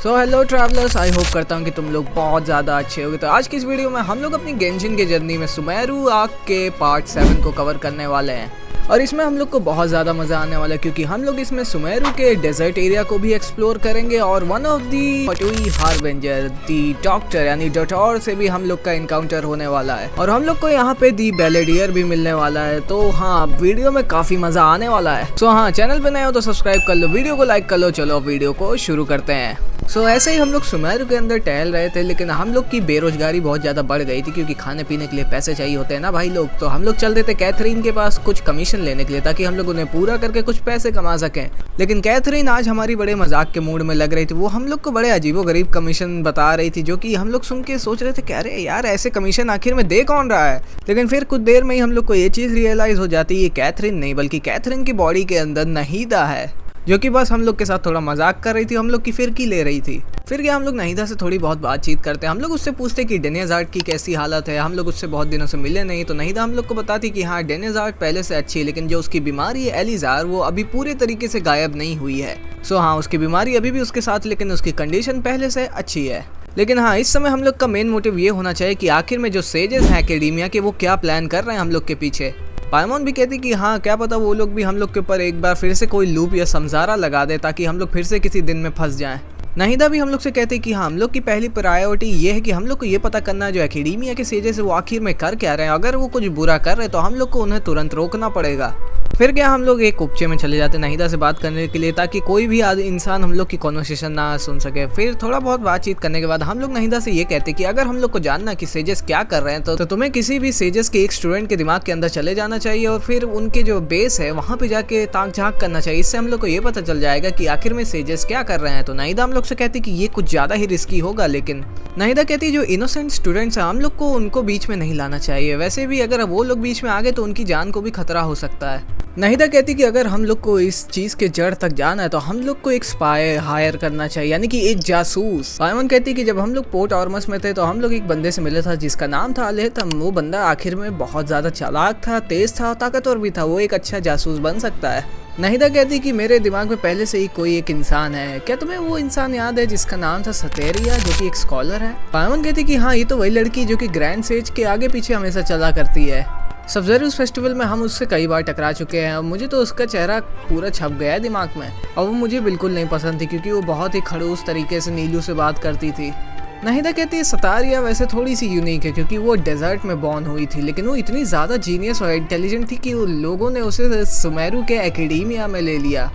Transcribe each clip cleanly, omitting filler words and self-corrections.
So hello travellers, I hope करता हूँ कि तुम लोग बहुत ज़्यादा अच्छे होगे। तो आज की इस वीडियो में हम लोग अपनी गेंशिन की जर्नी में सुमेरु आर्क के पार्ट 7 को कवर करने वाले हैं और इसमें हम लोग को बहुत ज़्यादा मज़ा आने वाला है क्योंकि हम लोग इसमें सुमेरु के डेजर्ट एरिया को भी एक्सप्लोर करेंगे और one of the Fatui harbinger the doctor यानी डॉटर से भी हम लोग का इनकाउंटर होने वाला है और हम लोग को यहाँ पे दी बेलेडियर भी मिलने वाला है। तो हाँ, वीडियो में काफ़ी मज़ा आने वाला है। सो हाँ, चैनल पे नए हो तो सब्सक्राइब कर लो, वीडियो को लाइक कर लो। चलो वीडियो को शुरू करते हैं। ऐसे ही हम लोग सुमेरु के अंदर टहल रहे थे, लेकिन हम लोग की बेरोजगारी बहुत ज़्यादा बढ़ गई थी क्योंकि खाने पीने के लिए पैसे चाहिए होते हैं ना भाई लोग। तो हम लोग चल रहे थे कैथरीन के पास कुछ कमीशन लेने के लिए ताकि हम लोग उन्हें पूरा करके कुछ पैसे कमा सकें। लेकिन कैथरीन आज हमारी बड़े मजाक के मूड में लग रही थी। वो हम लोग को बड़े अजीबोगरीब कमीशन बता रही थी जो कि हम लोग सुन के सोच रहे थे कि अरे यार, ऐसे कमीशन आखिर में दे कौन रहा है। लेकिन फिर कुछ देर में ही हम लोग को ये चीज़ रियलाइज़ हो जाती है ये कैथरीन नहीं बल्कि कैथरीन की बॉडी के अंदर नहीदा है जो कि बस हम लोग के साथ थोड़ा मजाक कर रही थी, हम लोग की फिरकी ले रही थी। फिर क्या हम लोग नहीदा से थोड़ी बहुत बातचीत करते हैं। हम लोग उससे पूछते कि डेनेज़ार्ड की कैसी हालत है। हम लोग उससे बहुत दिनों से मिले नहीं, तो नहीदा हम लोग को बताती कि हाँ, डेनेज़ार्ड पहले से अच्छी है, लेकिन जो उसकी बीमारी है एलिज़ार, वो अभी पूरे तरीके से गायब नहीं हुई है। हाँ, उसकी बीमारी अभी भी उसके साथ, लेकिन उसकी कंडीशन पहले से अच्छी है। लेकिन हाँ, इस समय हम लोग का मेन मोटिव ये होना चाहिए कि आखिर में जो सेजेस हैं एकेडेमिया के, वो क्या प्लान कर रहे हैं हम लोग के पीछे। पाइमोन भी कहती कि हाँ, क्या पता वो लोग भी हम लोग के ऊपर एक बार फिर से कोई लूप या समझारा लगा दे ताकि हम लोग फिर से किसी दिन में फंस जाएं। नहीदा भी हम लोग से कहते कि हाँ, हम लोग की पहली प्रायोरिटी ये है कि हम लोग को ये पता करना है जो एकेडेमिया के सेजेस है वो आखिर में कर क्या रहे हैं। अगर वो कुछ बुरा कर रहे हैं तो हम लोग को उन्हें तुरंत रोकना पड़ेगा। फिर क्या हम लोग एक कुपचे में चले जाते नहीदा से बात करने के लिए ताकि कोई भी इंसान हम लोग की कॉन्वर्सेशन ना सुन सके। फिर थोड़ा बहुत बातचीत करने के बाद हम लोग नहीदा से ये कहते कि अगर हम लोग को जानना कि सेजेस क्या कर रहे हैं तो तुम्हें किसी भी सेजेस के एक स्टूडेंट के दिमाग के अंदर चले जाना चाहिए और फिर उनके जो बेस है वहाँ पे जाके ताक झाँक करना चाहिए। इससे हम लोग को ये पता चल जाएगा कि आखिर में सेजेस क्या कर रहे हैं। तो नहीदा हम लोग से कहती कि ये कुछ ज़्यादा ही रिस्की होगा, लेकिन नहीदा कहती जो इनोसेंट स्टूडेंट्स हैं हम लोग को उनको बीच में नहीं लाना चाहिए। वैसे भी अगर वो लोग बीच में आ गए तो उनकी जान को भी खतरा हो सकता है। नहीदा कहती कि अगर हम लोग को इस चीज़ के जड़ तक जाना है तो हम लोग को एक स्पाई हायर करना चाहिए, यानी कि एक जासूस। पाइमोन कहती कि जब हम लोग पोर्ट ऑर्मस में थे तो हम लोग एक बंदे से मिले था जिसका नाम था अलेहतम। वो बंदा आखिर में बहुत ज़्यादा चालाक था, तेज़ था, ताकतवर भी था। वो एक अच्छा जासूस बन सकता है। नहीदा कहती कि मेरे दिमाग में पहले से ही कोई एक इंसान है। क्या तुम्हें वो इंसान याद है जिसका नाम था सतेरिया, जो कि एक स्कॉलर है? पाइमोन कहती कि हाँ, ये तो वही लड़की जो कि ग्रैंड सेज के आगे पीछे हमेशा चला करती है। सबजेरियस फेस्टिवल में हम उससे कई बार टकरा चुके हैं और मुझे तो उसका चेहरा पूरा छप गया है दिमाग में और वो मुझे बिल्कुल नहीं पसंद थी क्योंकि वो बहुत ही खड़ूस तरीके से नीलू से बात करती थी। नहीदा कहती है सतारिया वैसे थोड़ी सी यूनिक है क्योंकि वो डेजर्ट में बॉर्न हुई थी, लेकिन वो इतनी ज़्यादा जीनियस और इंटेलिजेंट थी कि लोगों ने उसे सुमेरु के एकेडेमिया में ले लिया।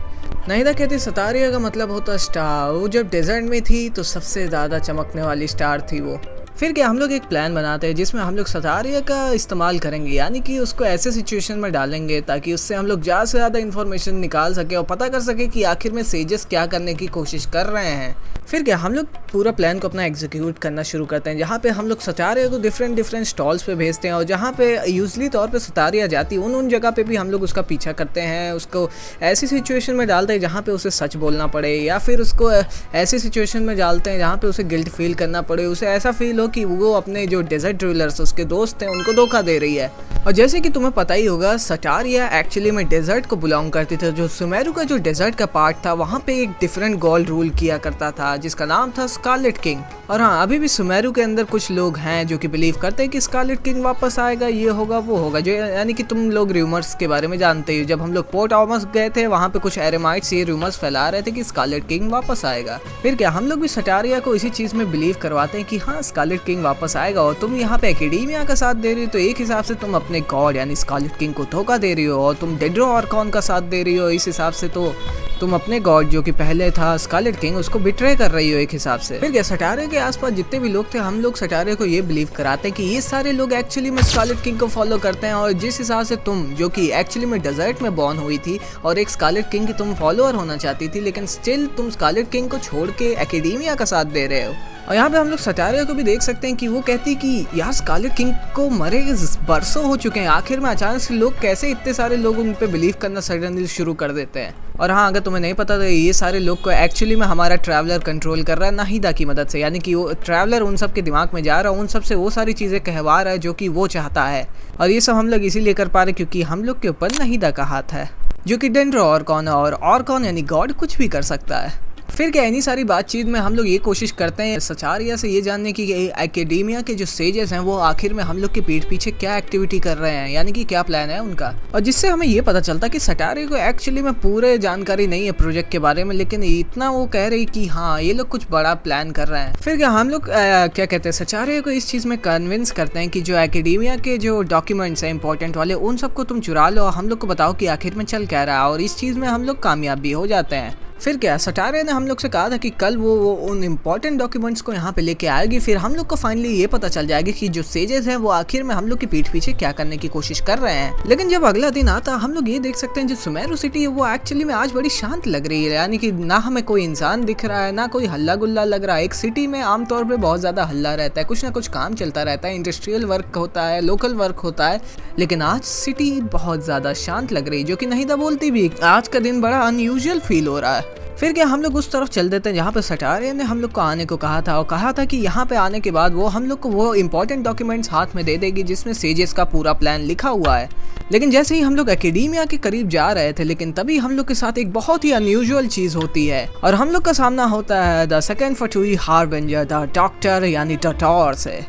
नहीदा कहती सतारिया का मतलब होता स्टार। वो जब डेजर्ट में थी तो सबसे ज़्यादा चमकने वाली स्टार थी वो। फिर क्या हम लोग एक प्लान बनाते हैं जिसमें हम लोग सतारिया का इस्तेमाल करेंगे, यानी कि उसको ऐसे सिचुएशन में डालेंगे ताकि उससे हम लोग ज़्यादा से ज़्यादा इन्फॉर्मेशन निकाल सके और पता कर सके कि आखिर में सेजेस क्या करने की कोशिश कर रहे हैं। फिर क्या हम लोग पूरा प्लान को अपना एग्जीक्यूट करना शुरू करते हैं, जहाँ पे हम लोग सतारिया को डिफरेंट स्टॉल्स पे भेजते हैं और जहाँ पे यूजली तौर पे सतारिया जाती है उन जगह पे भी हम लोग उसका पीछा करते हैं। उसको ऐसी सिचुएशन में डालते हैं जहाँ पे उसे सच बोलना पड़े, या फिर उसको ऐसी सिचुएशन में डालते हैं जहाँ पे उसे गिल्ट फील करना पड़े, उसे ऐसा फील हो कि वो अपने जो डेजर्ट ड्रिलर्स उसके दोस्त हैं उनको धोखा दे रही है। और जैसे कि तुम्हें पता ही होगा, सटारिया एक्चुअली में डेजर्ट को बिलोंग करती थी। जो सुमेरु का जो डेजर्ट का पार्ट था वहाँ पे एक डिफरेंट गॉड रूल किया करता था जिसका नाम था स्कारलेट किंग। और हाँ, अभी भी सुमेरु के अंदर कुछ लोग हैं जो कि बिलीव करते हैं कि स्कारलेट किंग वापस आएगा, ये होगा वो होगा, जो यानी कि तुम लोग रूमर्स के बारे में जानते हो। जब हम लोग पोर्ट ऑर्मस गए थे वहाँ पे कुछ एरेमाइट्स ये रूमर्स फैला रहे थे कि स्कारलेट किंग वापस आएगा। फिर क्या हम लोग भी सटारिया को इसी चीज़ में बिलीव करवाते हैं कि हाँ, स्कारलेट किंग वापस आएगा और तुम यहाँ पे एकेडेमिया का साथ दे रही हो तो एक हिसाब से तुम अपने गॉड यानी स्कारलेट किंग को धोखा दे रही हो और तुम डेड्रो ऑर्कॉन का साथ दे रही हो। इस हिसाब से तो तुम अपने गॉड जो कि पहले था स्कारलेट किंग उसको बिट्रे कर रही हो एक हिसाब से। फिर क्या सटारिया के आसपास जितने भी लोग थे हम लोग सटारिया को ये बिलीव कराते हैं कि ये सारे लोग एक्चुअली में स्कारलेट किंग को फॉलो करते हैं और जिस हिसाब से तुम जो कि एक्चुअली में डेजर्ट में बॉर्न हुई थी और एक स्कारलेट किंग की तुम फॉलोअर होना चाहती थी, लेकिन स्टिल तुम स्कारलेट किंग को छोड़ के एकेडेमिया का साथ दे रहे हो। और यहाँ पे हम लोग सटारिया को भी देख सकते हैं कि वो कहती कि यार स्कारलेट किंग को मरे बरसों हो चुके हैं, आखिर में अचानक से लोग कैसे इतने सारे लोग उन पे बिलीव करना सडनली शुरू कर देते हैं। और हाँ, अगर तुम्हें नहीं पता तो ये सारे लोग को एक्चुअली में हमारा ट्रैवलर कंट्रोल कर रहा है नहीदा की मदद से, यानी कि वो ट्रैवलर उन सब के दिमाग में जा रहा है, उन सब से वो सारी चीज़ें कहवा रहा है जो कि वो चाहता है। और ये सब हम लोग इसीलिए कर पा रहे क्योंकि हम लोग के ऊपर नहीदा का हाथ है, जो कि डेंड्रो ऑर्कॉन है और ऑर्कॉन यानी गॉड कुछ भी कर सकता है। फिर क्या इन्हीं सारी बातचीत में हम लोग ये कोशिश करते हैं सचारिया से ये जानने की कि एकेडेमिया के जो सेजेस हैं वो आखिर में हम लोग के पीठ पीछे क्या एक्टिविटी कर रहे हैं, यानी कि क्या प्लान है उनका। और जिससे हमें ये पता चलता कि सटारिया को एक्चुअली में पूरे जानकारी नहीं है प्रोजेक्ट के बारे में, लेकिन इतना वो कह रही कि हाँ ये लोग कुछ बड़ा प्लान कर रहे हैं। फिर क्या हम लोग क्या कहते हैं सचारिया को इस चीज़ में कन्विंस करते हैं कि जो एकेडेमिया के जो डॉक्यूमेंट्स हैं इंपॉर्टेंट वाले उन सबको तुम चुरा लो और हम लोग को बताओ कि आखिर में चल क्या रहा है, और इस चीज़ में हम लोग कामयाब भी हो जाते हैं। फिर क्या सटारिया ने हम लोग से कहा था कि कल वो उन इम्पोर्टेंट डॉक्यूमेंट्स को यहाँ पे लेके आएगी, फिर हम लोग को फाइनली ये पता चल जाएगी कि जो सेजेस हैं वो आखिर में हम लोग के पीठ पीछे क्या करने की कोशिश कर रहे हैं। लेकिन जब अगला दिन आता हम लोग ये देख सकते हैं जो सुमेरु सिटी है वो एक्चुअली में आज बड़ी शांत लग रही है, यानी कि ना हमें कोई इंसान दिख रहा है ना कोई हल्ला गुल्ला लग रहा है। एक सिटी में आमतौर पर बहुत ज्यादा हल्ला रहता है, कुछ ना कुछ काम चलता रहता है, इंडस्ट्रियल वर्क होता है, लोकल वर्क होता है, लेकिन आज सिटी बहुत ज्यादा शांत लग रही है, जो कि नहिदा बोलती भी आज का दिन बड़ा अनयूजुअल फील हो रहा है। फिर क्या हम लोग उस तरफ चल देते हैं जहाँ पे सटारिया ने हम लोग को आने को कहा था, और कहा था कि यहाँ पे आने के बाद वो हम लोग को वो इम्पोर्टेंट डॉक्यूमेंट्स हाथ में दे देगी जिसमें सेजेस का पूरा प्लान लिखा हुआ है। लेकिन जैसे ही हम लोग एकेडेमिया के करीब जा रहे थे, लेकिन तभी हम लोग के साथ एक बहुत ही अनयूजुअल चीज होती है और हम लोग का सामना होता है the second Fatui harbinger the doctor यानी डटोर से।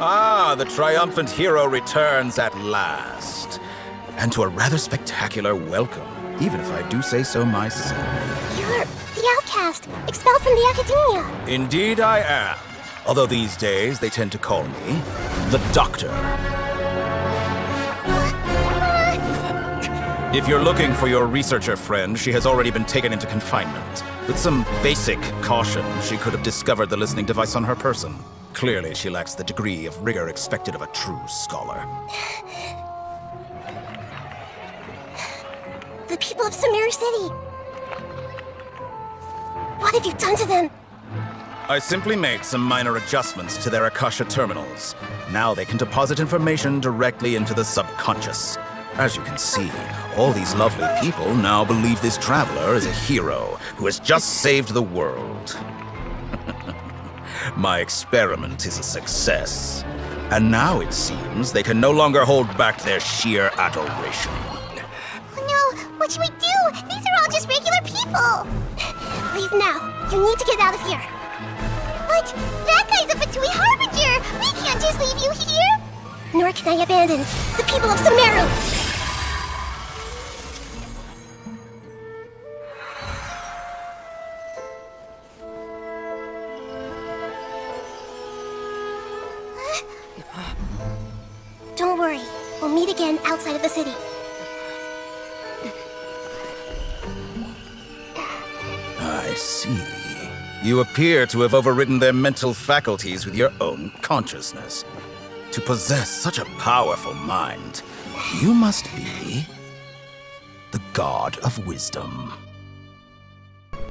Ah, the triumphant hero returns at last. And to a rather spectacular welcome, even if I do say so myself. You're the outcast, expelled from the academia. Indeed I am. Although these days they tend to call me the Doctor. If you're looking for your researcher friend, she has already been taken into confinement. With some basic caution, she could have discovered the listening device on her person. Clearly, she lacks the degree of rigor expected of a true scholar. The people of Sumeru City. What have you done to them? I simply made some minor adjustments to their Akasha terminals. Now they can deposit information directly into the subconscious. As you can see, all these lovely people now believe this traveler is a hero who has just saved the world. My experiment is a success. And now it seems they can no longer hold back their sheer adoration. Oh no, what should we do? These are all just regular people. Leave now. You need to get out of here. But that guy's a Fatui Harbinger. We can't just leave you here. Nor can I abandon the people of Sumeru. Don't worry. We'll meet again outside of the city. I see. You appear to have overridden their mental faculties with your own consciousness. To possess such a powerful mind, you must be the God of Wisdom.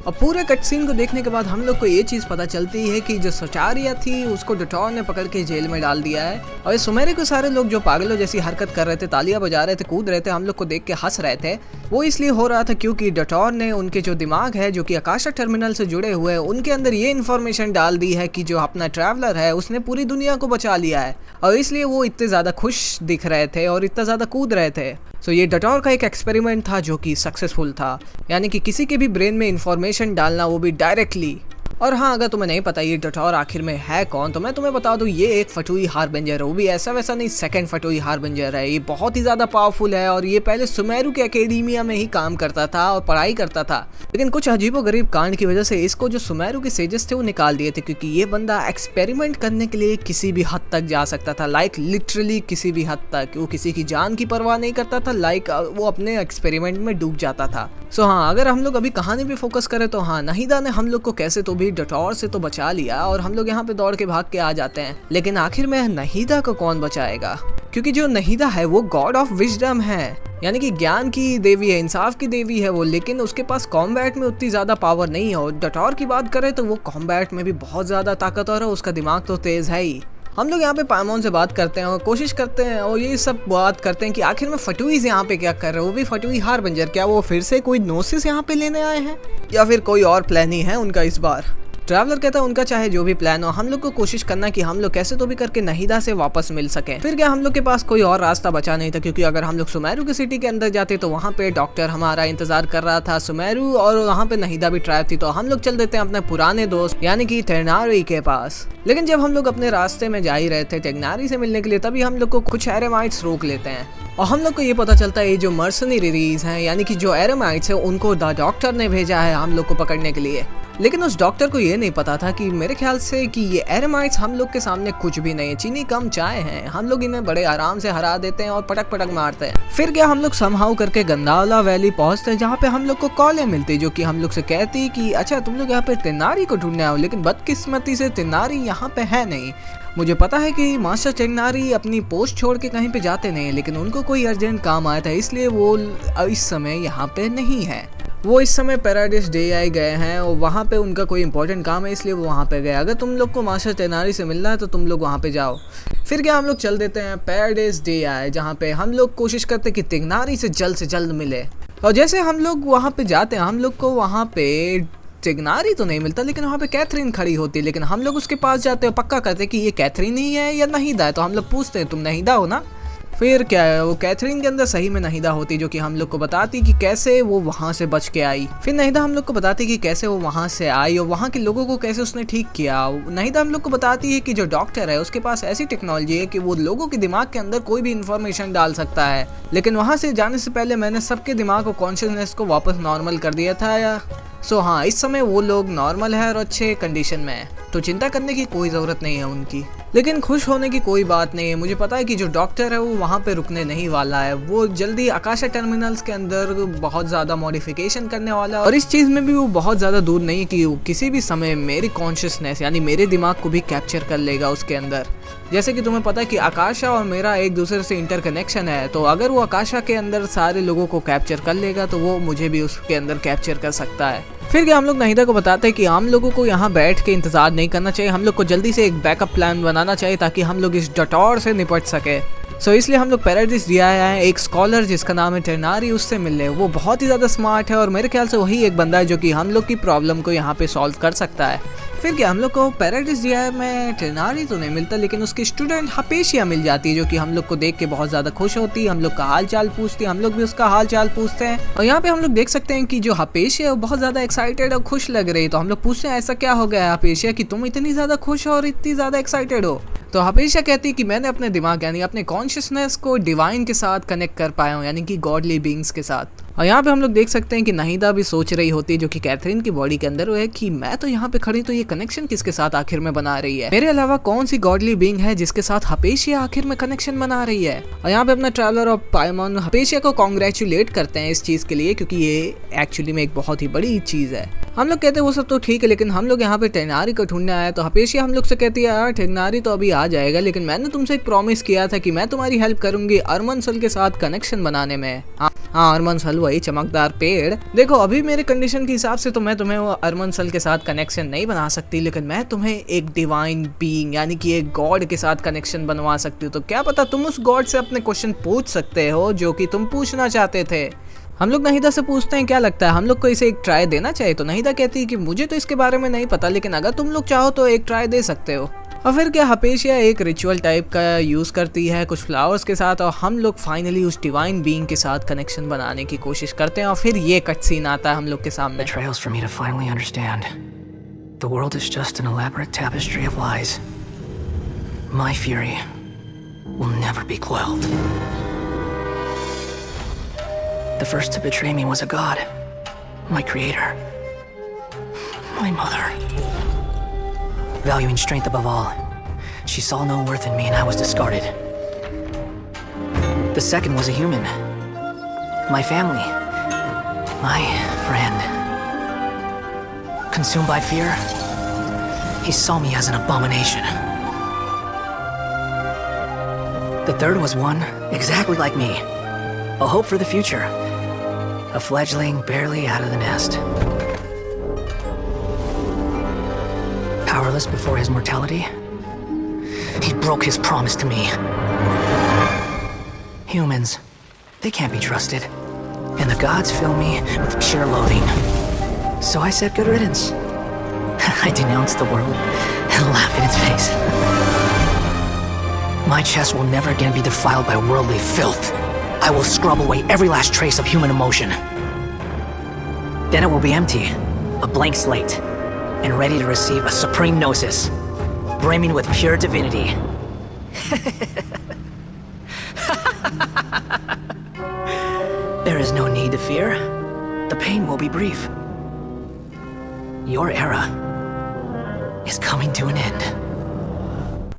और पूरे cut scene को देखने के बाद हम लोग को ये चीज़ पता चलती है कि जो सटारिया थी उसको डटोर ने पकड़ के जेल में डाल दिया है, और ये सुमेरु के सारे लोग जो पागलों जैसी हरकत कर रहे थे, तालियां बजा रहे थे, कूद रहे थे, हम लोग को देख के हंस रहे थे, वो इसलिए हो रहा था क्योंकि डटोर ने उनके जो दिमाग है जो कि आकाशा टर्मिनल से जुड़े हुए हैं उनके अंदर ये इन्फॉर्मेशन डाल दी है कि जो अपना ट्रैवलर है उसने पूरी दुनिया को बचा लिया है, और इसलिए वो इतने ज़्यादा खुश दिख रहे थे और इतना ज़्यादा कूद रहे थे। सो ये डटोर का एक एक्सपेरिमेंट था जो कि सक्सेसफुल था, यानी कि किसी के भी ब्रेन में इंफॉर्मेशन डालना, वो भी डायरेक्टली। और हाँ, अगर तुम्हें नहीं पता ये डटोर आखिर में है कौन, तो मैं तुम्हें बता दूँ ये एक फटुई हार्बिंजर है, वो भी ऐसा वैसा नहीं, सेकंड फटुई हार्बिंजर है। ये बहुत ही ज़्यादा पावरफुल है और ये पहले सुमेरु के एकेडेमिया में ही काम करता था और पढ़ाई करता था, लेकिन कुछ अजीबोगरीब कांड की वजह से इसको जो सुमेरु के सेजेस थे वो निकाल दिए थे, क्योंकि ये बंदा एक्सपेरिमेंट करने के लिए किसी भी हद तक जा सकता था, लाइक लिटरली किसी भी हद तक। वो किसी की जान की परवाह नहीं करता था, लाइक वो अपने एक्सपेरिमेंट में डूब जाता था। सो हाँ, अगर हम लोग अभी कहानी पे फोकस करें तो हाँ, नहिदा ने हम लोग को कैसे तो भी डटोर से तो बचा लिया और हम लोग यहाँ पे दौड़ के भाग के आ जाते हैं, लेकिन आखिर में नहिदा को कौन बचाएगा? क्योंकि जो नहिदा है वो गॉड ऑफ विजडम है, यानी कि ज्ञान की देवी है, इंसाफ की देवी है वो, लेकिन उसके पास कॉम्बैट में उतनी ज़्यादा पावर नहीं है। और डटोर की बात करें तो वो कॉम्बैट में भी बहुत ज़्यादा ताकतवर है, उसका दिमाग तो तेज़ है ही। हम लोग यहाँ पे पाइमोन से बात करते हैं और कोशिश करते हैं और ये सब बात करते हैं कि आखिर में फटुईज यहाँ पे क्या कर रहे हैं, वो भी फटुई हार्बिंजर। क्या वो फिर से कोई नोसिस यहाँ पे लेने आए हैं या फिर कोई और प्लान ही है उनका इस बार? ट्रैवलर कहता है उनका चाहे जो भी प्लान हो, हम लोग को कोशिश करना कि हम लोग कैसे तो भी करके नहिदा से वापस मिल सके। फिर क्या हम लोग के पास कोई और रास्ता बचा नहीं था, क्योंकि अगर हम लोग सुमेरु की सिटी के अंदर जाते तो वहाँ पे डॉक्टर हमारा इंतजार कर रहा था सुमेरु, और वहाँ पे नहिदा भी ट्राइब थी। तो हम लोग चल देते हैं अपने पुराने दोस्त यानी कि टेनारी के पास। लेकिन जब हम लोग अपने रास्ते में जा ही रहे थे टेनारी से मिलने के लिए, तभी हम लोग को कुछ एरेमाइट्स रोक लेते हैं और हम लोग को ये पता चलता है ये जो मर्सनरीज हैं यानी कि जो एरेमाइट्स है उनको द डॉक्टर ने भेजा है हम लोग को पकड़ने के लिए। लेकिन उस डॉक्टर को ये नहीं पता था कि मेरे ख्याल से कि ये एरेमाइट्स हम लोग के सामने कुछ भी नहीं है, चीनी कम चाय है, हम लोग इन्हें बड़े आराम से हरा देते हैं और पटक पटक मारते हैं। फिर क्या हम लोग समहाउ करके गंदावला वैली पहुंचते हैं, जहाँ पे हम लोग को कॉलें मिलती जो कि हम लोग से कहती कि अच्छा तुम लोग यहाँ पे टेनारी को ढूंढने आओ, लेकिन बदकिस्मती से टेनारी यहाँ पे है नहीं। मुझे पता है कि मास्टर टेनारी अपनी पोस्ट छोड़ के कहीं पे जाते नहीं, लेकिन उनको कोई अर्जेंट काम आया था इसलिए वो इस समय यहाँ पे नहीं है। वो इस समय पैराडाइस डे आई गए हैं और वहाँ पे उनका कोई इंपॉर्टेंट काम है इसलिए वो वहाँ पे गए। अगर तुम लोग को मास्टर टेनारी से मिलना है तो तुम लोग वहाँ पे जाओ। फिर क्या हम लोग चल देते हैं पैराडाइस डे आए, जहाँ पे हम लोग कोशिश करते हैं कि टेनारी से जल्द मिले। और जैसे हम लोग वहाँ पे जाते हैं, हम लोग को वहाँ पे टेनारी तो नहीं मिलता, लेकिन वहाँ पे कैथरीन खड़ी होती है। लेकिन हम लोग उसके पास जाते हैं, पक्का करते हैं कि ये कैथरीन ही है या नहिदा है। तो हम लोग पूछते हैं तुम नहिदा हो ना? फिर क्या है, वो कैथरीन के अंदर सही में नहिदा होती जो कि हम लोग को बताती कि कैसे वो वहाँ से बच के आई। फिर नहिदा हम लोग को बताती कि कैसे वो वहाँ से आई और वहाँ के लोगों को कैसे उसने ठीक किया। नहिदा हम लोग को बताती है कि जो डॉक्टर है उसके पास ऐसी टेक्नोलॉजी है कि वो लोगों के दिमाग के अंदर कोई भी इंफॉर्मेशन डाल सकता है। लेकिन वहाँ से जाने से पहले मैंने सबके दिमाग को कॉन्शियसनेस को वापस नॉर्मल कर दिया था। सो हाँ, इस समय वो लोग नॉर्मल है और अच्छे कंडीशन में है, तो चिंता करने की कोई ज़रूरत नहीं है उनकी। लेकिन खुश होने की कोई बात नहीं है, मुझे पता है कि जो डॉक्टर है वो वहाँ पे रुकने नहीं वाला है। वो जल्दी आकाशा टर्मिनल्स के अंदर बहुत ज़्यादा मॉडिफिकेशन करने वाला है और इस चीज़ में भी वो बहुत ज़्यादा दूर नहीं कि किसी भी समय मेरी कॉन्शियसनेस यानी मेरे दिमाग को भी कैप्चर कर लेगा उसके अंदर। जैसे कि तुम्हें पता है कि आकाशा और मेरा एक दूसरे से इंटरकनेक्शन है, तो अगर वो आकाशा के अंदर सारे लोगों को कैप्चर कर लेगा तो वो मुझे भी उसके अंदर कैप्चर कर सकता है। फिर क्या हम लोग नहिदा को बताते हैं कि हम लोगों को यहाँ बैठ के इंतजार नहीं करना चाहिए, हम लोग को जल्दी से एक बैकअप प्लान बनाना चाहिए ताकि हम लोग इस डटौर से निपट सके। सो इसलिए हम लोग पैराडाइस डे आए हैं एक स्कॉलर जिसका नाम है टेनारी, उससे मिलने। वो बहुत ही ज़्यादा स्मार्ट है और मेरे ख्याल से वही एक बंदा है जो कि हम लोग की प्रॉब्लम को यहाँ पे सॉल्व कर सकता है। फिर क्या हम लोग को पैराडाइस डे आए में टेनारी तो नहीं मिलता, लेकिन उसकी स्टूडेंट हपेशिया मिल जाती है जो कि हम लोग को देख के बहुत ज़्यादा खुश होती है, हम लोग का हाल चाल पूछती है, हम लोग भी उसका हाल चाल पूछते हैं। और यहाँ पे हम लोग देख सकते हैं कि जो हपेशिया है वो बहुत ज़्यादा एक्साइटेड और खुश लग रही है। तो हम लोग पूछते हैं ऐसा क्या हो गया है हपेशिया कि तुम इतनी ज़्यादा खुश हो और इतनी ज़्यादा एक्साइटेड हो? तो हपेशिया कहती है कि मैंने अपने दिमाग यानी अपने कॉन्शियसनेस को डिवाइन के साथ कनेक्ट कर पाया हूँ, यानी कि गॉडली बीइंग्स के साथ। और यहाँ पे हम लोग देख सकते हैं कि नहिदा भी सोच रही होती है जो कि कैथरीन की बॉडी के अंदर वो है कि मैं तो यहाँ पे खड़ी तो ये कनेक्शन किसके साथ आखिर में बना रही है, मेरे अलावा कौन सी गॉडली बीइंग है जिसके साथ हपेशिया आखिर में कनेक्शन बना रही है। और यहाँ पे अपना ट्रैवलर और पाइमन हपेशिया को कॉन्ग्रेचुलेट करते हैं इस चीज के लिए, क्योंकि ये एक्चुअली में एक बहुत ही बड़ी चीज है। हम लोग कहते हैं वो सब तो ठीक है, लेकिन हम लोग यहाँ पे टेनारी को ढूंढने आए। तो हपेशिया हम लोग से कहती है यार टेनारी तो अभी आ जाएगा, लेकिन मैंने तुमसे एक प्रॉमिस किया था कि मैं तुम्हारी हेल्प करूंगी अरमनसल के साथ कनेक्शन बनाने में। हाँ अरमनसल वही चमकदार पेड़। देखो अभी मेरे कंडीशन के हिसाब से तो मैं तुम्हें वो अरमनसल के साथ कनेक्शन नहीं बना सकती, लेकिन मैं तुम्हें एक डिवाइन बीइंग यानी कि एक गॉड के साथ कनेक्शन बनवा सकती हूँ। तो क्या पता तुम उस गॉड से अपने क्वेश्चन पूछ सकते हो जो कि तुम पूछना चाहते थे। हम लोग नहिदा से पूछते हैं क्या लगता है हम लोग को इसे एक ट्राई देना चाहिए। तो नहिदा कहती है कि मुझे तो इसके बारे में नहीं पता, लेकिन अगर तुम लोग चाहो तो एक ट्राई दे सकते हो। और फिर क्या हपेशिया एक रिचुअल टाइप का यूज़ करती है कुछ फ्लावर्स के साथ, और हम लोग फाइनली उस डिवाइन बीइंग के साथ कनेक्शन बनाने की कोशिश करते हैं। और फिर ये कट सीन आता है हम लोग के सामने। Betrayals for me to finally understand. The world is just an elaborate tapestry of lies. My fury will never be quelled. The first to betray me was a god, my creator, my mother. Valuing strength above all, she saw no worth in me and I was discarded. The second was a human, my family, my friend. Consumed by fear, he saw me as an abomination. The third was one exactly like me, a hope for the future, a fledgling barely out of the nest. Powerless before his mortality, he broke his promise to me. Humans, they can't be trusted, and the gods fill me with pure loathing. So I said good riddance. I denounce the world and laugh in its face. My chest will never again be defiled by worldly filth. I will scrub away every last trace of human emotion. Then it will be empty, a blank slate, and ready to receive a supreme gnosis, brimming with pure divinity. There is no need to fear. The pain will be brief. Your era is coming to an end.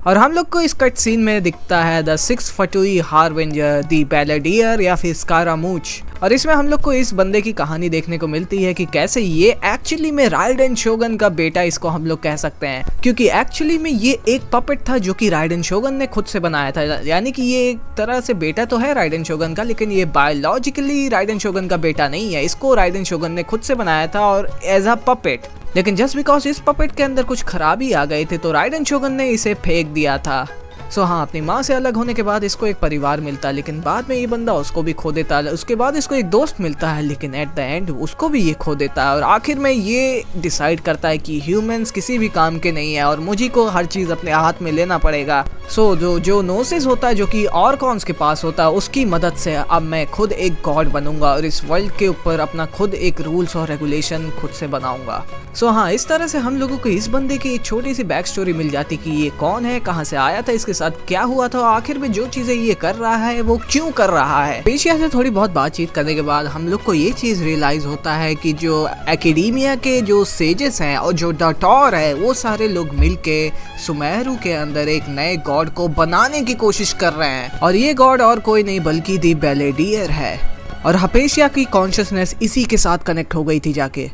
और हम लोग को इस cut scene में दिखता है the 6 फटुई harbinger, दी बैलेडियर या फिर स्कारामूच। और इसमें हम लोग को इस बंदे की कहानी देखने को मिलती है कि कैसे ये एक्चुअली में राइडेन शोगन का बेटा इसको हम लोग कह सकते हैं, क्योंकि एक्चुअली में ये एक पपेट था जो कि राइडेन शोगन ने खुद से बनाया था। यानी कि ये एक तरह से बेटा तो है राइडेन शोगन का, लेकिन ये बायोलॉजिकली राइडेन शोगन का बेटा नहीं है। इसको राइडेन शोगन ने खुद से बनाया था और एज अ पपेट। लेकिन जस्ट बिकॉज इस पपेट के अंदर कुछ खराबी आ गए थे तो राइडेन शोगन ने इसे फेंक दिया था। सो हाँ, अपनी माँ से अलग होने के बाद इसको एक परिवार मिलता, लेकिन बाद में ये बंदा उसको भी खो देता है। उसके बाद इसको एक दोस्त मिलता है, लेकिन एट द एंड उसको भी ये खो देता है। और आखिर में ये डिसाइड करता है कि ह्यूमंस किसी भी काम के नहीं है और मुझे को हर चीज़ अपने हाथ में लेना पड़ेगा। सो जो नोसिस होता है जो कि ऑर्कॉन्स के पास होता है, उसकी मदद से अब मैं खुद एक गॉड बनूंगा और इस वर्ल्ड के ऊपर अपना खुद एक रूल्स और रेगुलेशन खुद से बनाऊंगा। सो हाँ, इस तरह से हम लोगों को इस बंदे की एक छोटी सी बैक स्टोरी मिल जाती कि ये कौन है, कहाँ से आया था, इसके साथ क्या हुआ था, आखिर में जो चीजें ये कर रहा है वो क्यों कर रहा है। पेशिया से थोड़ी बहुत बातचीत करने के बाद हम लोग को ये चीज रियलाइज होता है कि जो एकेडेमिया के जो सेजेस हैं और जो डॉटर है वो सारे लोग मिलके सुमेरु के अंदर एक नए गॉड को बनाने की कोशिश कर रहे हैं। और ये गॉड और कोई नहीं बल्कि दी बैलेडियर है। और हपेशिया की कॉन्शियसनेस इसी के साथ कनेक्ट हो गई थी जाके।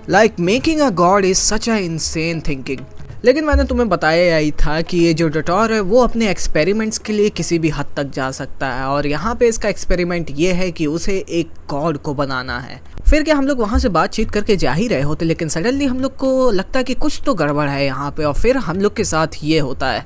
Like making a God is such a insane thinking. लेकिन मैंने तुम्हें बताया ही था कि ये जो डॉटर है वो अपने एक्सपेरिमेंट्स के लिए किसी भी हद तक जा सकता है। और यहाँ पे इसका एक्सपेरिमेंट ये है कि उसे एक गॉड को बनाना है। फिर क्या हम लोग वहाँ से बातचीत करके जा ही रहे होते, लेकिन सडनली हम लोग को लगता है कि कुछ तो गड़बड़ है यहाँ पे। और फिर हम लोग के साथ ये होता है।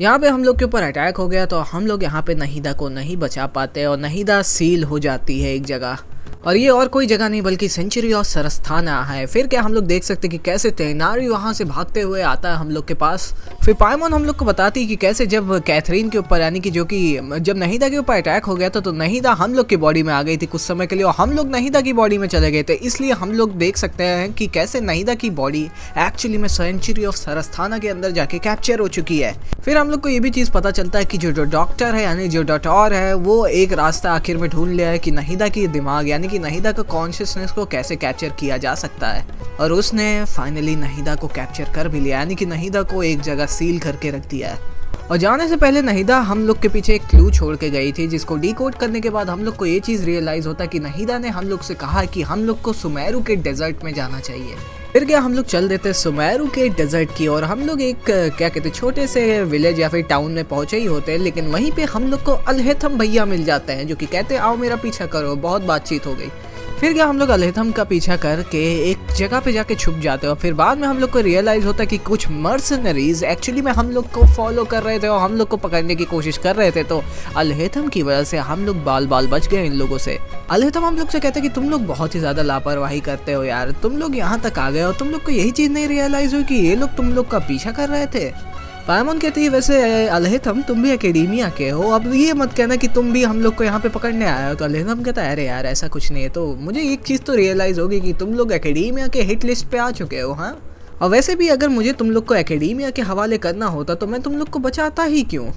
यहाँ पे हम लोग के ऊपर अटैक हो गया तो हम लोग यहाँ पे नहीदा को नहीं बचा पाते और नहीदा सील हो जाती है एक जगह। और ये और कोई जगह नहीं बल्कि सेंचुरी ऑफ सरस्थाना है। फिर क्या हम लोग देख सकते कि कैसे तेनारी वहाँ से भागते हुए आता है हम लोग के पास। फिर पाइमोन हम लोग को बताती है कि कैसे जब कैथरीन के ऊपर यानी कि जो कि जब नहीदा के ऊपर अटैक हो गया था तो नहीदा हम लोग की बॉडी में आ गई थी कुछ समय के लिए और हम लोग नहीदा की बॉडी में चले गए थे। इसलिए हम लोग देख सकते हैं कि कैसे नहीदा की बॉडी एक्चुअली में सेंचुरी ऑफ सरस्थाना के अंदर जाके कैप्चर हो चुकी है। फिर हम लोग को ये भी चीज़ पता चलता है कि जो डॉक्टर है यानी जो डॉटर है वो एक रास्ता आखिर में ढूंढ लिया है कि नहीदा की दिमाग यानी कि नहीदा का कॉन्शियसनेस को कैसे कैप्चर किया जा सकता है। और उसने फाइनली नहीदा को कैप्चर कर भी लिया यानी कि नहीदा को एक जगह सील करके रख दिया है। और जाने से पहले नहीदा हम लोग के पीछे एक क्लू छोड़ के गई थी जिसको डिकोड करने के बाद हम लोग को ये चीज़ रियलाइज़ होता है कि नहीदा ने हम लोग से कहा कि हम लोग को सुमेरु के डेजर्ट में जाना चाहिए। फिर क्या हम लोग चल देते सुमेरु के डेजर्ट की और हम लोग एक क्या कहते छोटे से विलेज या फिर टाउन में पहुंचे ही होते हैं। लेकिन वहीं पे हम लोग को अल्हेथम भैया मिल जाते हैं जो कि कहते हैं आओ मेरा पीछा करो। बहुत बातचीत हो गई। फिर क्या हम लोग अल्हेथम का पीछा करके एक जगह पे जाके छुप जाते हैं और फिर बाद में हम लोग को रियलाइज़ होता है कि कुछ मर्सनरीज एक्चुअली में हम लोग को फॉलो कर रहे थे और हम लोग को पकड़ने की कोशिश कर रहे थे। तो अल्हेथम की वजह से हम लोग बाल बच गए इन लोगों से। अल्हेथम हम लोग से कहते हैं कि तुम लोग बहुत ही ज़्यादा लापरवाही करते हो यार, तुम लोग यहाँ तक आ गए और तुम लोग को यही चीज़ नहीं रियलाइज़ हुई कि ये लोग तुम लोग का पीछा कर रहे थे। पाइमोन कहती है वैसे अल्हेथम तुम भी एकेडेमिया के हो, अब ये मत कहना कि तुम भी हम लोग को यहाँ पे पकड़ने आए हो। तो अल्हेथम कहता है अरे यार ऐसा कुछ नहीं है। तो मुझे एक चीज़ तो रियलाइज़ होगी कि तुम लोग एकेडेमिया के हिट लिस्ट पे आ चुके हो। हाँ और वैसे भी अगर मुझे तुम लोग को एकेडेमिया के हवाले करना होता तो मैं तुम लोग को बचाता ही क्यों।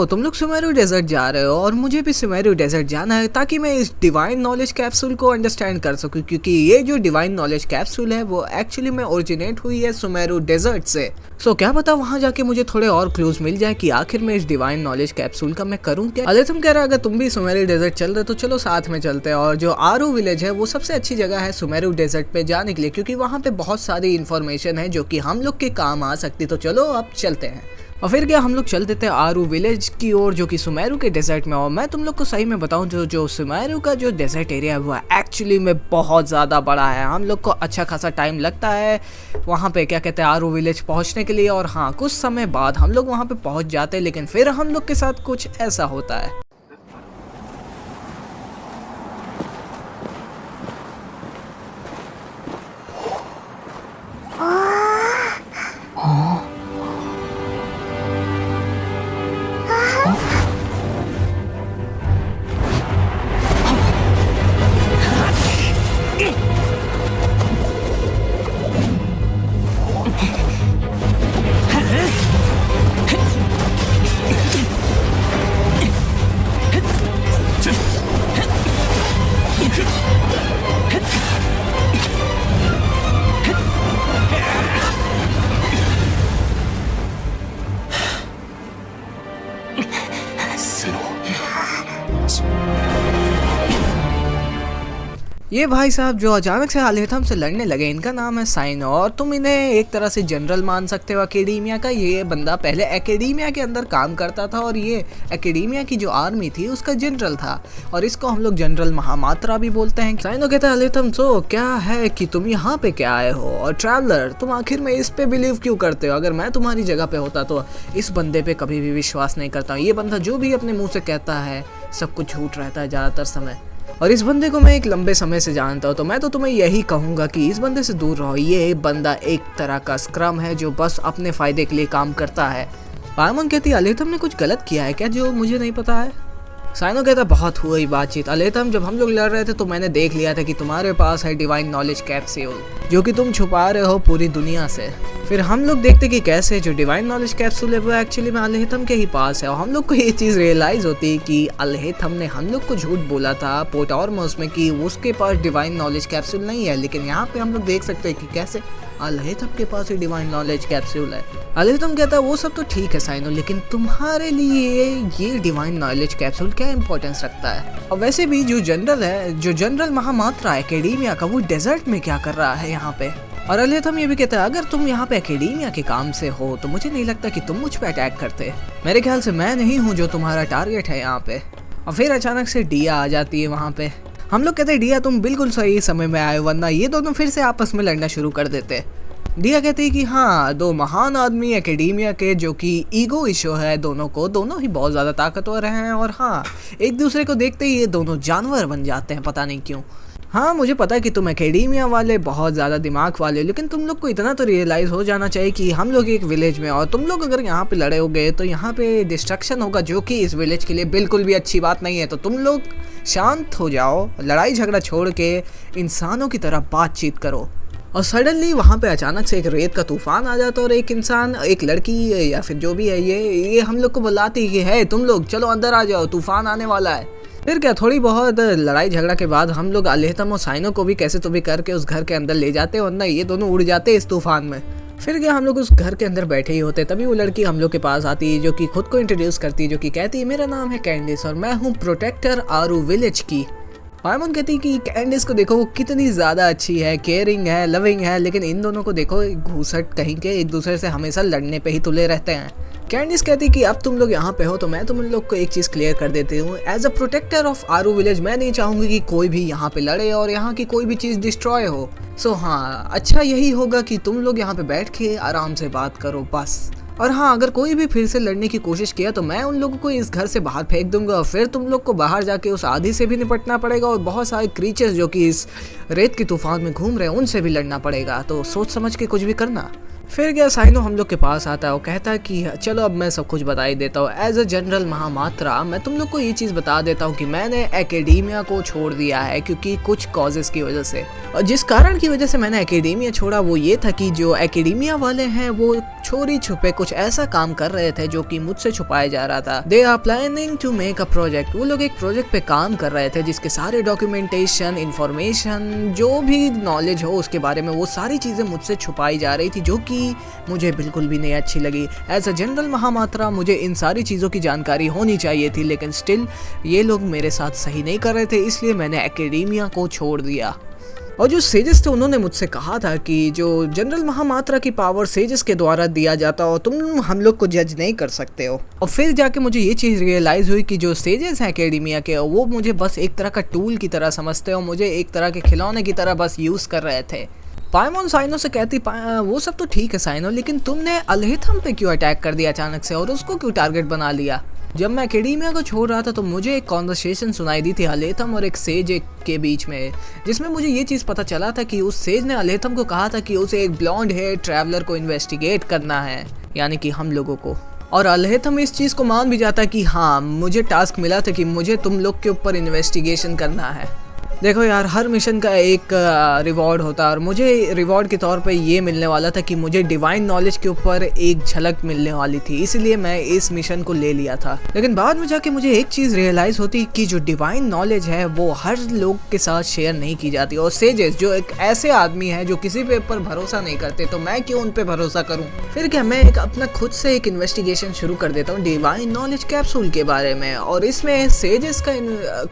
तुम लोग सुमेरु डेजर्ट जा रहे हो और मुझे भी सुमेरु डेजर्ट जाना है ताकि मैं इस डिवाइन नॉलेज कैप्सूल को अंडरस्टैंड कर सकूं, क्योंकि ये जो डिवाइन नॉलेज कैप्सूल है वो एक्चुअली में ओरिजिनेट हुई है सुमेरु डेजर्ट से। क्या पता वहां जाके मुझे थोड़े और क्लूज मिल जाए कि आखिर में इस डिवाइन नॉलेज कैप्सूल का मैं करूं क्या। अलेथम कह रहा है अगर तुम भी सुमेरु डेजर्ट चल रहे तो चलो साथ में चलते हैं। और जो आरू विलेज है वो सबसे अच्छी जगह है सुमेरु डेजर्ट पे जाने के लिए, क्योंकि वहाँ पे बहुत सारी इन्फॉर्मेशन है जो कि हम लोग के काम आ सकती। तो चलो अब चलते हैं। और फिर क्या हम लोग चल देते हैं आरू विलेज की ओर जो कि सुमेरु के डेजर्ट में। और मैं तुम लोग को सही में बताऊं जो सुमेरु का जो डेजर्ट एरिया है वो एक्चुअली में बहुत ज़्यादा बड़ा है। हम लोग को अच्छा खासा टाइम लगता है वहाँ पे क्या कहते हैं आरू विलेज पहुँचने के लिए। और हाँ, कुछ समय बाद हम लोग वहाँ पे पहुँच जाते हैं, लेकिन फिर हम लोग के साथ कुछ ऐसा होता है। ये भाई साहब जो अचानक से आलेथम से लड़ने लगे, इनका नाम है साइनो। और तुम इन्हें एक तरह से जनरल मान सकते हो एकेडेमिया का। ये बंदा पहले एकेडेमिया के अंदर काम करता था और ये एकेडेमिया की जो आर्मी थी उसका जनरल था। और इसको हम लोग जनरल महामात्रा भी बोलते हैं। साइनो कहता है आलेथम क्या है कि तुम यहाँ पे क्या आए हो, और ट्रैवलर तुम आखिर में इस पे बिलीव क्यों करते हो। अगर मैं तुम्हारी जगह पे होता तो इस बंदे पे कभी भी विश्वास नहीं करता। ये बंदा जो भी अपने मुँह से कहता है सब कुछ झूठ रहता है ज़्यादातर समय। और इस बंदे को मैं एक लंबे समय से जानता हूँ, तो मैं तो तुम्हें यही कहूँगा कि इस बंदे से दूर रहो। ये बंदा एक तरह का स्क्रम है जो बस अपने फ़ायदे के लिए काम करता है। पायमन कहती है अलेथम ने कुछ गलत किया है क्या जो मुझे नहीं पता है। साइनो कहता बहुत हुई बातचीत अलेथम, जब हम लोग लड़ रहे थे तो मैंने देख लिया था कि तुम्हारे पास है डिवाइन नॉलेज कैप्सूल जो कि तुम छुपा रहे हो पूरी दुनिया से। फिर हम लोग देखते कि कैसे जो डिवाइन नॉलेज कैप्सूल है वो एक्चुअली में अलेथम के ही पास है। और हम लोग को ये चीज़ रियलाइज़ होती है कि अलेथम ने हम लोग को झूठ बोला था पोर्टोरमोस में कि उसके पास डिवाइन नॉलेज कैप्सूल नहीं है। लेकिन यहाँ पे हम लोग देख सकते हैं कि कैसे अलेथम के पास ही डिवाइन नॉलेज कैप्सूल है। अलेथम कहता है वो सब तो ठीक है साइनो, लेकिन तुम्हारे लिए ये डिवाइन नॉलेज कैप्सूल क्या इंपॉर्टेंस रखता है। और वैसे भी जो जनरल महामात्रा एकेडेमिया का वो डेजर्ट में क्या कर रहा है यहाँ पे। और अलेथम ये भी कहता है अगर तुम यहाँ पे एकेडेमिया के काम से हो तो मुझे नहीं लगता कि तुम मुझ पे अटैक करते। मेरे ख्याल से मैं नहीं हूँ जो तुम्हारा टारगेट है यहाँ पे। और फिर अचानक से डिया आ जाती है वहाँ पे। हम लोग कहते हैं डिया तुम बिल्कुल सही समय में आए, वरना ये दोनों फिर से आपस में लड़ना शुरू कर देते। डिया कहती है कि हाँ, दो महान आदमी एकेडेमिया के जो कि ईगो इशू है दोनों ही बहुत ज़्यादा ताकतवर हैं। और हाँ, एक दूसरे को देखते ही ये दोनों जानवर बन जाते हैं, पता नहीं क्यों। हाँ, मुझे पता है कि तुम एकेडेमिया वाले बहुत ज़्यादा दिमाग वाले, लेकिन तुम लोग को इतना तो रियलाइज़ हो जाना चाहिए कि हम लोग एक विलेज में, और तुम लोग अगर यहाँ पे लड़े होगे तो यहाँ पे डिस्ट्रक्शन होगा जो कि इस विलेज के लिए बिल्कुल भी अच्छी बात नहीं है। तो तुम लोग शांत हो जाओ, लड़ाई झगड़ा छोड़ के इंसानों की तरह बातचीत करो। और सडनली वहाँ पे अचानक से एक रेत का तूफान आ जाता है और एक इंसान, एक लड़की या फिर जो भी है ये हम लोग को बुलाती है कि है तुम लोग चलो अंदर आ जाओ, तूफान आने वाला है। फिर क्या थोड़ी बहुत लड़ाई झगड़ा के बाद हम लोग अलेथम और साइनो को भी कैसे तो भी करके उस घर के अंदर ले जाते हैं, वरना ये दोनों उड़ जाते इस तूफान में। फिर क्या हम लोग उस घर के अंदर बैठे ही होते, तभी वो लड़की हम लोग के पास आती है जो कि खुद को इंट्रोड्यूस करती है, जो कि कहती है मेरा नाम है कैंडिस और मैं हूँ प्रोटेक्टर आरू विलेज की। पायमन कहती कि कैंडिस को देखो वो कितनी ज़्यादा अच्छी है, केयरिंग है, लविंग है, लेकिन इन दोनों को देखो घूसट कहीं के एक दूसरे से हमेशा लड़ने पे ही तुले रहते हैं। कैंडिस कहती कि अब तुम लोग यहाँ पे हो तो मैं तुम लोग को एक चीज़ क्लियर कर देती हूँ। As a protector of Aru village मैं नहीं चाहूँगी कि कोई भी यहाँ पे लड़े और यहाँ की कोई भी चीज़ डिस्ट्रॉय हो। सो हाँ, अच्छा यही होगा कि तुम लोग यहाँ पे बैठ के आराम से बात करो बस। और हाँ, अगर कोई भी फिर से लड़ने की कोशिश किया तो मैं उन लोगों को इस घर से बाहर फेंक दूंगा और फिर तुम लोग को बाहर जाके उस आधी से भी निपटना पड़ेगा और बहुत सारे क्रीचर्स जो कि इस रेत के तूफान में घूम रहे हैं उनसे भी लड़ना पड़ेगा। तो सोच समझ के कुछ भी करना। फिर क्या साइनो हम लोग के पास आता है और कहता है कि चलो अब मैं सब कुछ बता ही देता हूँ। एज अ जनरल महामात्रा मैं तुम लोग को ये चीज़ बता देता हूँ कि मैंने एकेडेमिया को छोड़ दिया है क्योंकि कुछ कॉजेज़ की वजह से। और जिस कारण की वजह से मैंने एकेडेमिया छोड़ा वो ये था कि जो एकेडेमिया वाले हैं वो चोरी छुपे कुछ ऐसा काम कर रहे थे जो कि मुझसे छुपाया जा रहा था। They are planning to make a project. वो लोग एक प्रोजेक्ट पे काम कर रहे थे जिसके सारे डॉक्यूमेंटेशन, इंफॉर्मेशन, जो भी नॉलेज हो उसके बारे में वो सारी चीज़ें मुझसे छुपाई जा रही थी, जो कि मुझे बिल्कुल भी नहीं अच्छी लगी। एज अ जनरल महामात्रा मुझे इन सारी चीज़ों की जानकारी होनी चाहिए थी, लेकिन स्टिल ये लोग मेरे साथ सही नहीं कर रहे थे, इसलिए मैंने एकेडेमिया को छोड़ दिया। और जो सेजेस थे उन्होंने मुझसे कहा था कि जो जनरल महामात्रा की पावर सेजेस के द्वारा दिया जाता हो तुम हम लोग को जज नहीं कर सकते हो। और फिर जाके मुझे ये चीज़ रियलाइज़ हुई कि जो सेजेस हैं एकेडेमिया के वो मुझे बस एक तरह का टूल की तरह समझते हो, मुझे एक तरह के खिलौने की तरह बस यूज़ कर रहे थे। पाइमोन साइनो से कहती वो सब तो ठीक है साइनो, लेकिन तुमने अल्हेथम पे क्यों अटैक कर दिया अचानक से और उसको क्यों टारगेट बना लिया? जब मैं एकेडेमिया को छोड़ रहा था तो मुझे एक कॉन्वर्सेशन सुनाई दी थी अल्हेथम और एक सेज के बीच में, जिसमें मुझे ये चीज़ पता चला था कि उस सेज ने अल्हेथम को कहा था कि उसे एक ब्लॉन्ड हेयर ट्रैवलर को इन्वेस्टिगेट करना है, यानी कि हम लोगों को। और अल्हेथम इस चीज़ को मान भी जाता कि हाँ मुझे टास्क मिला था कि मुझे तुम लोग के ऊपर इन्वेस्टिगेशन करना है। देखो यार, हर मिशन का एक रिवॉर्ड होता है और मुझे रिवॉर्ड के तौर पे ये मिलने वाला था कि मुझे डिवाइन नॉलेज के ऊपर एक झलक मिलने वाली थी, इसलिए मैं इस मिशन को ले लिया था। लेकिन बाद में जाके मुझे एक चीज़ रियलाइज़ होती कि जो डिवाइन नॉलेज है वो हर लोग के साथ शेयर नहीं की जाती। और सेजेस जो एक ऐसे आदमी है जो किसी पे ऊपर भरोसा नहीं करते, तो मैं क्यों उन पे भरोसा करूँ? फिर क्या, मैं एक अपना खुद से एक इन्वेस्टिगेशन शुरू कर देता हूँ डिवाइन नॉलेज कैप्सूल के बारे में, और इसमें सेजेस का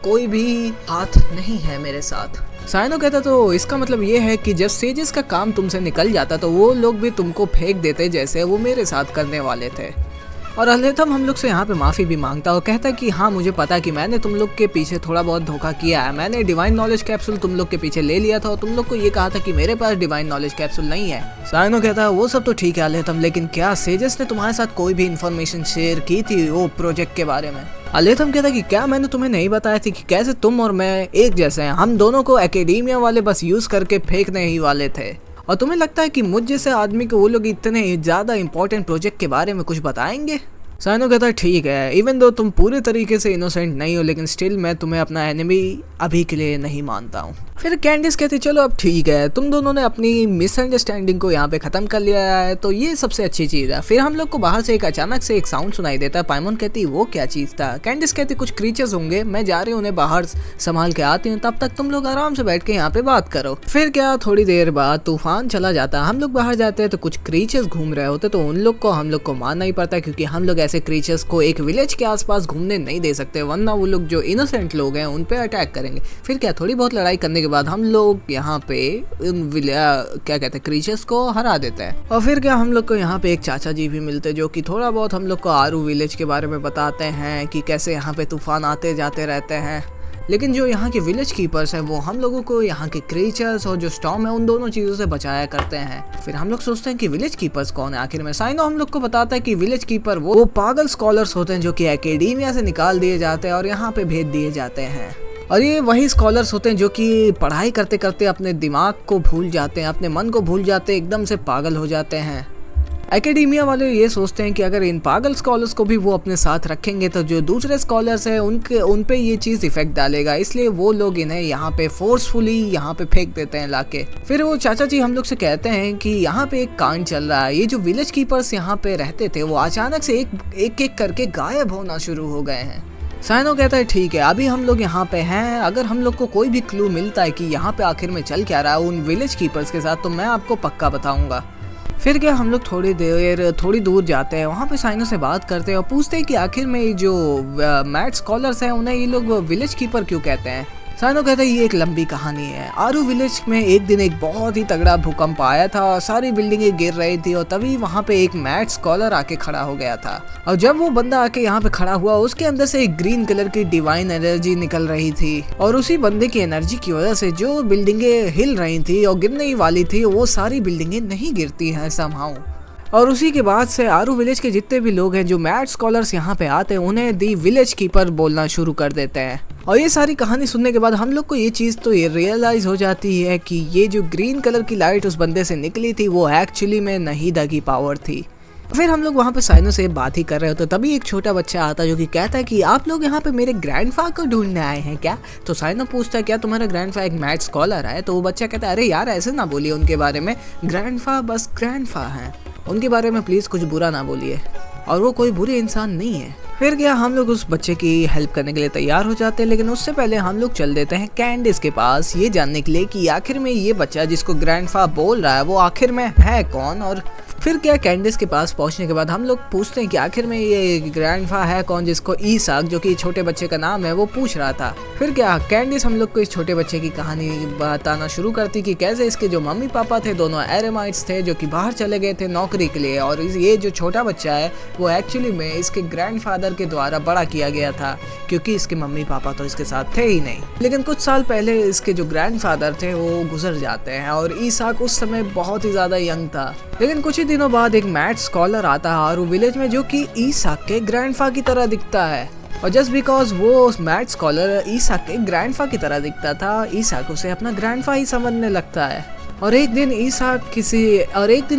कोई भी हाथ नहीं है मेरे साथ। साइनो कहता तो इसका मतलब ये है कि जब सेजेस का काम तुमसे निकल जाता तो वो लोग भी तुमको फेंक देते जैसे वो मेरे साथ करने वाले थे। और अल्हेथम हम लोग से यहाँ पे माफ़ी भी मांगता और कहता कि हाँ मुझे पता कि मैंने तुम लोग के पीछे थोड़ा बहुत धोखा किया है। मैंने डिवाइन नॉलेज कैप्सूल तुम लोग के पीछे ले लिया था और तुम लोग को ये कहा था कि मेरे पास डिवाइन नॉलेज कैप्सूल नहीं है। साइनो कहता है वो सब तो ठीक है अल्हेथम, लेकिन क्या सेजेस ने तुम्हारे साथ कोई भी इन्फॉर्मेशन शेयर की थी वो प्रोजेक्ट के बारे में? अल्हेथम कहता कि क्या मैंने तुम्हें नहीं बताया थी कि कैसे तुम और मैं एक जैसे हैं? हम दोनों को एकेडेमिया वाले बस यूज़ करके फेंकने ही वाले थे, और तुम्हें लगता है कि मुझ जैसे आदमी को वो लोग इतने ज़्यादा इंपॉर्टेंट प्रोजेक्ट के बारे में कुछ बताएंगे? साइनो कहता है ठीक है, इवन दो तुम पूरे तरीके से इनोसेंट नहीं हो, लेकिन स्टिल मैं तुम्हें अपना एनिमी अभी के लिए नहीं मानता हूँ। फिर कैंडिस कहती चलो अब ठीक है, तुम दोनों ने अपनी मिसअंडरस्टैंडिंग को यहाँ पे ख़त्म कर लिया है, तो ये सबसे अच्छी चीज़ है। फिर हम लोग को बाहर से एक अचानक से एक साउंड सुनाई देता है। पाइमोन कहती वो क्या चीज़ था? कैंडिस कहती कुछ क्रीचर्स होंगे, मैं जा रही हूँ उन्हें बाहर संभाल के आती हूँ, तब तक तुम लोग आराम से बैठ के यहाँ पे बात करो। फिर क्या, थोड़ी देर बाद तूफान चला जाता है, हम लोग बाहर जाते हैं तो कुछ क्रीचर्स घूम रहे होते, तो उन लोग को हम लोग को मारना ही पड़ता है क्योंकि हम लोग ऐसे क्रीचर्स को एक विलेज के आसपास घूमने नहीं दे सकते, वरना वो लोग जो इनोसेंट लोग हैं उन पे अटैक करेंगे। फिर क्या, थोड़ी बहुत लड़ाई करने के बाद हम लोग यहाँ पे उन क्या कहते हैं क्रीचर्स को हरा देते हैं। और फिर क्या, हम लोग को यहाँ पे एक चाचा जी भी मिलते हैं जो कि थोड़ा बहुत हम लोग को आरू विलेज के बारे में बताते हैं कि कैसे यहाँ पे तूफान आते जाते रहते हैं। लेकिन जो यहाँ के विलेज कीपर्स हैं वो हम लोगों को यहाँ के क्रीचर्स और जो स्टॉर्म है उन दोनों चीज़ों से बचाया करते हैं। फिर हम लोग सोचते हैं कि विलेज कीपर्स कौन है आखिर में। साइनो हम लोग को बताता है कि विलेज कीपर वो पागल स्कॉलर्स होते हैं जो कि एकेडेमिया से निकाल दिए जाते हैं और यहाँ पे भेज दिए जाते हैं। और ये वही स्कॉलर्स होते हैं जो कि पढ़ाई करते करते अपने दिमाग को भूल जाते हैं, अपने मन को भूल जाते हैं, एकदम से पागल हो जाते हैं। एकेडेमिया वाले ये सोचते हैं कि अगर इन पागल स्कॉलर्स को भी वो अपने साथ रखेंगे तो जो दूसरे स्कॉलर्स हैं उन पे ये चीज़ इफेक्ट डालेगा, इसलिए वो लोग इन्हें यहाँ पे फोर्सफुली यहाँ पे फेंक देते हैं लाके। फिर वो चाचा जी हम लोग से कहते हैं कि यहाँ पे एक कांड चल रहा है, ये जो विलेज कीपर्स यहाँ पे रहते थे वो अचानक से एक करके गायब होना शुरू हो गए हैं। साइनो कहता है ठीक है, अभी हम लोग यहाँ पे हैं, अगर हम लोग को कोई भी क्लू मिलता है कि यहाँ पे आखिर में चल क्या रहा है उन विलेज कीपर्स के साथ, तो मैं आपको पक्का बताऊंगा। फिर क्या, हम लोग थोड़ी दूर जाते हैं, वहाँ पे साइनो से बात करते हैं और पूछते हैं कि आखिर में जो मैथ स्कॉलर्स हैं उन्हें ये लोग विलेज कीपर क्यों कहते हैं। साइनो कहता है ये एक लंबी कहानी है। आरू विलेज में एक दिन एक बहुत ही तगड़ा भूकंप आया था, सारी बिल्डिंगें गिर रही थी और तभी वहाँ पे एक मैथ स्कॉलर आके खड़ा हो गया था। और जब वो बंदा आके यहाँ पे खड़ा हुआ उसके अंदर से एक ग्रीन कलर की डिवाइन एनर्जी निकल रही थी, और उसी बंदे की एनर्जी की वजह से जो बिल्डिंगें हिल रही थी और गिरने ही वाली थी वो सारी बिल्डिंगें नहीं गिरती हैं समहाउ। और उसी के बाद से आरू विलेज के जितने भी लोग हैं जो मैड स्कॉलर्स यहाँ पे आते हैं उन्हें दी विलेज कीपर बोलना शुरू कर देते हैं। और ये सारी कहानी सुनने के बाद हम लोग को ये चीज़ तो ये रियलाइज़ हो जाती है कि ये जो ग्रीन कलर की लाइट उस बंदे से निकली थी वो एक्चुअली में नहीदा की पावर थी। फिर हम लोग वहाँ पे साइनो से बात ही कर रहे होते तभी एक छोटा बच्चा आता जो कि कहता है कि आप लोग यहाँ पे मेरे ग्रैंडफा को ढूंढने आए हैं क्या। तो साइनो पूछता है क्या तुम्हारा ग्रैंडफा एक मैड स्कॉलर है। तो वो बच्चा कहता है अरे यार ऐसे ना बोलिए उनके बारे में, ग्रैंडफा बस ग्रैंडफा हैं, उनके बारे में प्लीज़ कुछ बुरा ना बोलिए, और वो कोई बुरे इंसान नहीं है। फिर क्या हम लोग उस बच्चे की हेल्प करने के लिए तैयार हो जाते हैं, लेकिन उससे पहले हम लोग चल देते हैं कैंडिस के पास ये जानने के लिए कि आखिर में ये बच्चा जिसको ग्रैंडफा बोल रहा है वो आखिर में है कौन। और फिर क्या कैंडिस के पास पहुंचने के बाद हम लोग पूछते हैं कि आखिर में ये ग्रैंडफा है कौन जिसको ईसाक जो कि छोटे बच्चे का नाम है वो पूछ रहा था। फिर क्या कैंडिस हम लोग को इस छोटे बच्चे की कहानी बताना शुरू करती कि कैसे इसके जो मम्मी पापा थे दोनों एरेमाइट्स थे जो कि बाहर चले गए थे नौकरी के लिए, और ये जो छोटा बच्चा है वो एक्चुअली में इसके ग्रैंडफादर के द्वारा बड़ा किया गया था क्योंकि इसके मम्मी पापा तो इसके साथ थे ही नहीं। लेकिन कुछ साल पहले इसके जो ग्रैंडफादर थे वो गुजर जाते हैं और ईसाक उस समय बहुत ही ज़्यादा यंग था। लेकिन कुछ ही दिनों बाद एक मैड स्कॉलर आता है आरू विलेज में जो कि ईसाक के ग्रैंडफा की तरह दिखता है, और जस्ट बिकॉज वो मैड स्कॉलर ईसाक के ग्रैंडफा की तरह दिखता था ईसाक उसे अपना ग्रैंडफा ही समझने लगता है। और एक दिन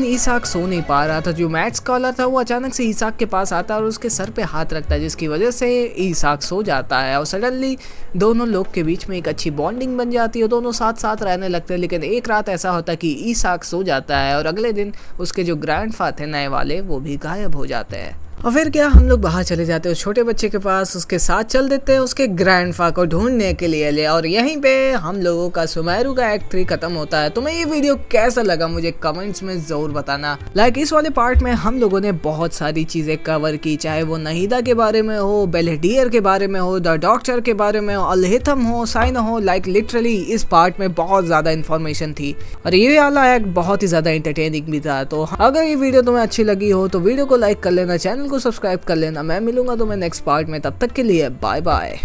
ईसाक सो नहीं पा रहा था। जो मैड स्कॉलर था वो अचानक से ईसाक के पास आता है और उसके सर पे हाथ रखता है जिसकी वजह से ईसाक सो जाता है और सडनली दोनों लोग के बीच में एक अच्छी बॉन्डिंग बन जाती है, दोनों साथ साथ रहने लगते हैं। लेकिन एक रात ऐसा होता है कि ईसाक सो जाता है और अगले दिन उसके जो ग्रैंडफा थे नए वाले वो भी गायब हो जाते हैं। और फिर क्या हम लोग बाहर चले जाते हैं उस छोटे बच्चे के पास, उसके साथ चल देते हैं उसके ग्रैंडफा को ढूंढने के लिए और यहीं पे हम लोगों का सुमेरु का एक्ट 3 खत्म होता है। तुम्हें ये वीडियो कैसा लगा मुझे कमेंट्स में जरूर बताना। इस वाले पार्ट में हम लोगों ने बहुत सारी चीजें कवर की, चाहे वो नहीदा के बारे में हो, बेलेडियर के बारे में हो, द डॉक्टर के बारे में हो, अलहिथम हो, साइनो हो। लिटरली इस पार्ट में बहुत ज्यादा इन्फॉर्मेशन थी और ये वाला एक्ट बहुत ही ज्यादा एंटरटेनिंग भी था। तो अगर ये वीडियो तुम्हें अच्छी लगी हो तो वीडियो को लाइक कर लेना, चैनल को सब्सक्राइब कर लेना। मैं मिलूंगा तुम्हें नेक्स्ट पार्ट में, तब तक के लिए बाय बाय।